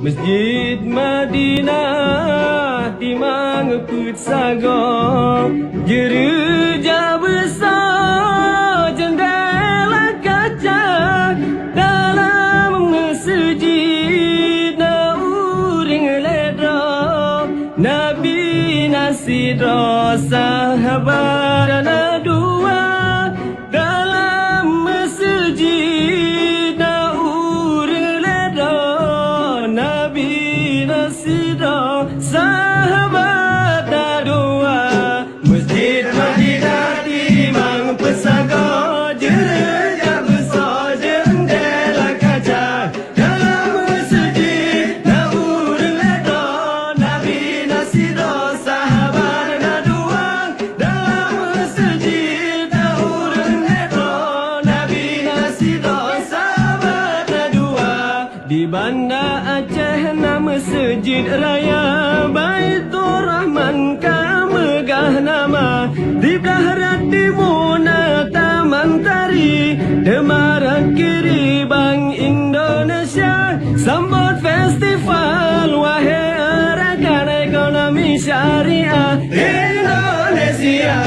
Masjid Madinah di Mangkut Sago, jeruja besar jendela kaca, dalam masjid na uring ledro, Nabi nasidro sahabat na dua, dalam masjid na uring ledro, Nabi nasidro sahabat na dua. Masjid Madinah di Mangkut Sago, jeruja besar jendela kaca, dalam masjid na uring ledro, Nabi nasidro sahabat na dua, dalam masjid na uring ledro, Nabi nasidro sahabat na dua. Di Banda Aceh na Masjid Raya Baitur Rahman ka megah nama, di belah timur na Taman Tari, Demaran kiri Bank Indonesia, sambut festival wahai rekan ekonomi syariah Indonesia.